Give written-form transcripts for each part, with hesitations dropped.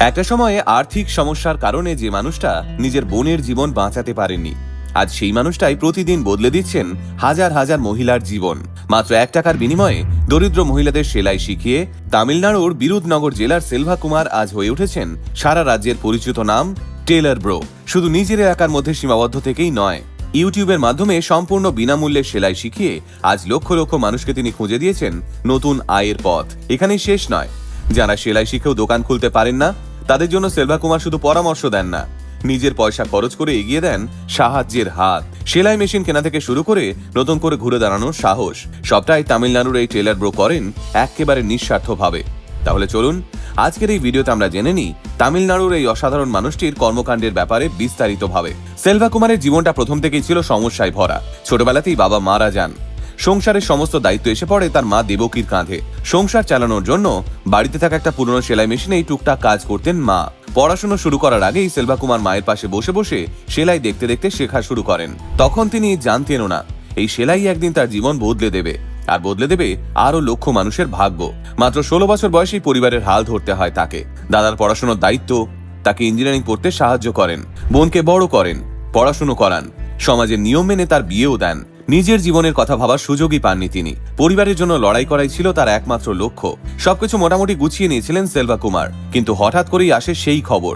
একটা সময়ে আর্থিক সমস্যার কারণে যে মানুষটা নিজের বোনের জীবন বাঁচাতে পারেননি, আজ সেই মানুষটাই প্রতিদিন বদলে দিচ্ছেন হাজার হাজার মহিলার জীবন। মাত্র 1 টাকার বিনিময়ে দরিদ্র মহিলাদের সেলাই শিখিয়ে তামিলনাড়ুর বিরুধনগর জেলার সেলভা কুমার আজ হয়ে উঠেছেন সারা রাজ্যের পরিচিত নাম টেলার ব্রো। শুধু নিজের এলাকার মধ্যে সীমাবদ্ধ থেকেই নয়, ইউটিউবের মাধ্যমে সম্পূর্ণ বিনামূল্যে সেলাই শিখিয়ে আজ লক্ষ লক্ষ মানুষকে তিনি খুঁজে দিয়েছেন নতুন আয়ের পথ। এখানেই শেষ নয়, যারা সেলাই শিখেও দোকান খুলতে পারেন না তাদের জন্য সেলভা কুমার শুধু পরামর্শ দেন না, নিজের পয়সা খরচ করে এগিয়ে দেন সাহায্যের হাত। সেলাই মেশিন কেনা থেকে শুরু করে নতুন করে ঘুরে দাঁড়ানোর সাহস, সবটাই তামিলনাড়ুর এই টেলার ব্রো করেন একেবারে নিঃস্বার্থভাবে। তাহলে চলুন আজকের এই ভিডিওতে আমরা জেনে নিই তামিলনাড়ুর এই অসাধারণ মানুষটির কর্মকাণ্ডের ব্যাপারে বিস্তারিতভাবে। সেলভা কুমারের জীবনটা প্রথম থেকেই ছিল সমস্যায় ভরা। ছোটবেলাতেই বাবা মারা যান, সংসারের সমস্ত দায়িত্ব এসে পড়ে তার মা দেবকীর কাঁধে। সংসার চালানোর জন্য বাড়িতে থাকা একটা পুরনো সেলাই মেশিনেই টুকটাক কাজ করতেন মা। পড়াশোনা শুরু করার আগেই সেলভা কুমার মায়ের পাশে বসে বসে সেলাই দেখতে দেখতে শেখা শুরু করেন। তখন তিনি জানতেনও না এই সেলাই একদিন তার জীবন বদলে দেবে, আর বদলে দেবে আরো লক্ষ মানুষের ভাগ্য। মাত্র 16 বছর বয়সেই পরিবারের হাল ধরতে হয় তাকে। দাদার পড়াশোনার দায়িত্ব, তাকে ইঞ্জিনিয়ারিং পড়তে সাহায্য করেন, বোনকে বড় করেন, পড়াশুনো করান, সমাজের নিয়ম মেনে তার বিয়েও দেন। নিজের জীবনের কথা ভাবার সুযোগই পাননি তিনি। পরিবারের জন্য লড়াই করাই ছিল তার একমাত্র লক্ষ্য। সবকিছু মোটামুটি গুছিয়ে নিয়েছিলেন সেলভা কুমার, কিন্তু হঠাৎ করেই আসে সেই খবর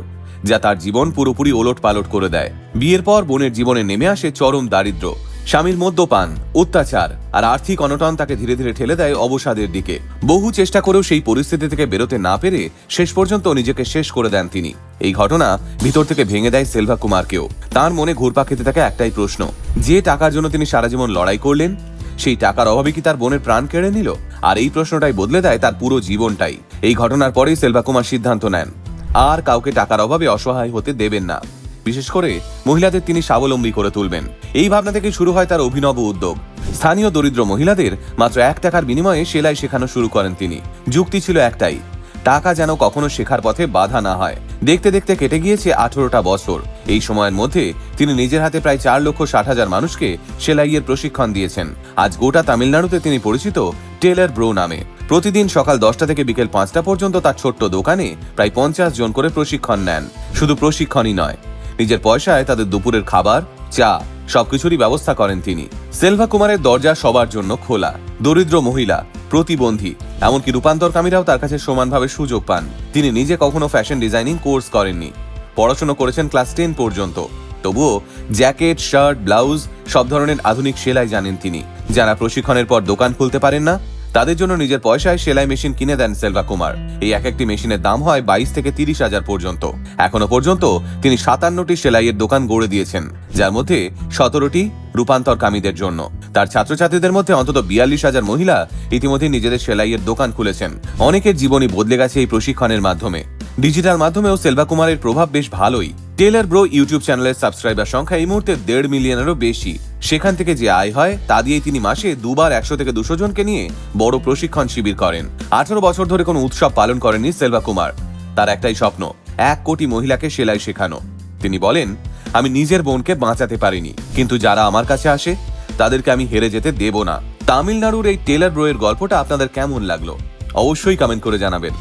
যা তার জীবন পুরোপুরি ওলট পালট করে দেয়। বিয়ের পর বোনের জীবনে নেমে আসে চরম দারিদ্র্য। স্বামীর মদ্যপান, অত্যাচার আর আর্থিক অনটন তাকে ধীরে ধীরে ঠেলে দেয় অবসাদের দিকে। বহু চেষ্টা করেও সেই পরিস্থিতি থেকে বেরোতে না পেরে শেষ পর্যন্ত নিজেকে শেষ করে দেন তিনি। এই ঘটনা ভিতর থেকে ভেঙে দেয় সেলভা কুমারকেও। তার মনে ঘুরপাক খেতে থাকে একটাই প্রশ্ন, যে টাকার জন্য তিনি সারা জীবন লড়াই করলেন, সেই টাকার অভাবে কি তার বোনের প্রাণ কেড়ে নিল? আর এই প্রশ্নটাই বদলে দেয় তার পুরো জীবনটাই। এই ঘটনার পরেই সেলভা কুমার সিদ্ধান্ত নেন আর কাউকে টাকার অভাবে অসহায় হতে দেবেন না। বিশেষ করে মহিলাদের তিনি স্বাবলম্বী করে তুলবেন। এই ভাবনা থেকে শুরু হয় তার অভিনব উদ্যোগ। স্থানীয় দরিদ্র মহিলাদের মাত্র 1 টাকার বিনিময়ে সেলাই শেখানো শুরু করেন তিনি। যুক্তি ছিল একটাই, টাকা যেন কখনো শেখার পথে বাধা না হয়। দেখতে দেখতে কেটে গিয়েছে 18টা বছর। এই সময়ের মধ্যে তিনি নিজের হাতে প্রায় 4,60,000 মানুষকে সেলাইয়ের প্রশিক্ষণ দিয়েছেন। আজ গোটা তামিলনাড়ুতে তিনি পরিচিত টেলার ব্রো নামে। প্রতিদিন সকাল 10টা থেকে বিকেল 5টা পর্যন্ত তার ছোট্ট দোকানে প্রায় 50 জন করে প্রশিক্ষণ নেন। শুধু প্রশিক্ষণই নয়, নিজের পয়সায় তাদের দুপুরের খাবার, চা সবকিছুরই ব্যবস্থা করেন তিনি। সেলভা কুমারের দরজা সবার জন্য খোলা। দরিদ্র মহিলা, প্রতিবন্ধী, এমনকি রূপান্তরকামীরাও তার কাছে সমানভাবে সুযোগ পান। তিনি নিজে কখনো ফ্যাশন ডিজাইনিং কোর্স করেননি, পড়াশোনা করেছেন ক্লাস 10 পর্যন্ত। তবুও জ্যাকেট, শার্ট, ব্লাউজ সব ধরনের আধুনিক সেলাই জানেন তিনি। যারা প্রশিক্ষণের পর দোকান খুলতে পারেন না তাদের জন্য নিজের পয়সায় সেলাই মেশিন কিনে দেন সেলভা কুমার। এই এক একটি মেশিনের দাম হয় 22 থেকে 30 হাজার পর্যন্ত। এখনো পর্যন্ত তিনি 57টি সেলাইয়ের দোকান গড়ে দিয়েছেন, যার মধ্যে 17টি রূপান্তরকামীদের জন্য। তার ছাত্রছাত্রীদের মধ্যে অন্তত 42,000 মহিলা ইতিমধ্যে নিজেদের সেলাইয়ের দোকান খুলেছেন। অনেকের জীবনই বদলে গেছে এই প্রশিক্ষণের মাধ্যমে। ডিজিটাল মাধ্যমেও সেলভা কুমারের প্রভাব বেশ ভালোই। টেলার ব্রো ইউটিউব চ্যানেলের সাবস্ক্রাইবার সংখ্যা এই মুহূর্তে 1.5 মিলিয়নেরও বেশি। সেখান থেকে যে আয় হয় তা দিয়েই তিনি মাসে দুবার 100 থেকে 200 জনকে নিয়ে বড় প্রশিক্ষণ শিবির করেন। 18 বছর ধরে কোনো উৎসব পালন করেননি সেলভা কুমার। তার একটাই স্বপ্ন, 1 কোটি মহিলাকে সেলাই শেখানো। তিনি বলেন, আমি নিজের বোনকে বাঁচাতে পারিনি, কিন্তু যারা আমার কাছে আসে তাদেরকে আমি হেরে যেতে দেব না। তামিলনাড়ুর এই টেলার ব্রো এর গল্পটা আপনাদের কেমন লাগলো অবশ্যই কমেন্ট করে জানাবেন।